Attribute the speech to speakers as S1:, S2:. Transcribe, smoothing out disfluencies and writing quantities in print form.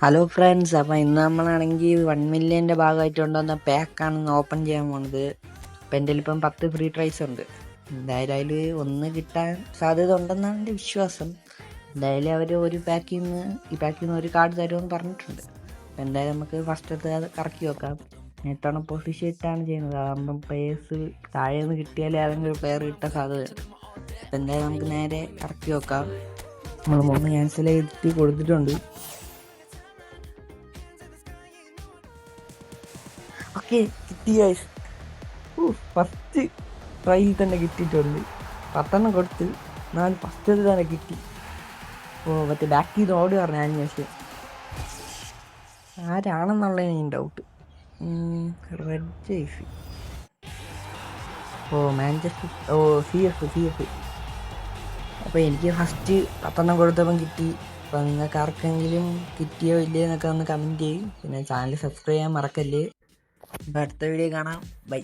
S1: Hello friends, അപ്പോൾ ഇന്ന് നമ്മളാണെങ്കിൽ 1 മില്യൻ്റെ ഭാഗമായിട്ട് കൊണ്ടുവന്ന പാക്കാണ് ഓപ്പൺ ചെയ്യാൻ പോകുന്നത്. അപ്പം എൻ്റെ ഇപ്പം 10 ഫ്രീ ട്രൈസ് ഉണ്ട്. എന്തായാലും അതിൽ ഒന്ന് കിട്ടാൻ സാധ്യത ഉണ്ടെന്നാണ് എൻ്റെ വിശ്വാസം. എന്തായാലും അവർ ഈ പാക്കിൽ നിന്ന് ഒരു കാർഡ് തരുമെന്ന് പറഞ്ഞിട്ടുണ്ട്. അപ്പം എന്തായാലും നമുക്ക് ഫസ്റ്റത്തെ അത് കറക്കി വെക്കാം. ഇത്തവണ പൊസിഷൻ ഇട്ടാണ് ചെയ്യുന്നത്. അതാകുമ്പം പ്ലേയേഴ്സ് താഴെ നിന്ന് കിട്ടിയാലേ ഏതെങ്കിലും പ്ലെയർ കിട്ടാൻ സാധ്യതയുണ്ട്. അപ്പം എന്തായാലും നമുക്ക് നേരെ കറക്കി വെക്കാം. നമ്മൾ 3 ക്യാൻസൽ ചെയ്തിട്ട് കൊടുത്തിട്ടുണ്ട്. ഓക്കെ, കിട്ടി ഗൈസ്. ഫസ്റ്റ് ട്രയലിൽ തന്നെ കിട്ടിയിട്ടുണ്ട്. 10 കൊടുത്ത് 4 ഫസ്റ്റ് തന്നെ കിട്ടി. മറ്റേ ബാക്ക് ചെയ്ത് ഓടി പറഞ്ഞു ആനിമേഷൻ ആരാണെന്നുള്ളതിന് doubt. Red jersey, Manchester, C F. അപ്പോൾ എനിക്ക് ഫസ്റ്റ് 10 കൊടുത്തപ്പം കിട്ടി. അപ്പോൾ നിങ്ങൾക്ക് ആർക്കെങ്കിലും കിട്ടിയോ ഇല്ലയോ എന്നൊക്കെ ഒന്ന് കമൻറ്റ് ചെയ്യും. പിന്നെ ചാനൽ സബ്സ്ക്രൈബ് ചെയ്യാൻ മറക്കല്ലേ. അപ്പോൾ അടുത്ത വീഡിയോ കാണാം. ബൈ.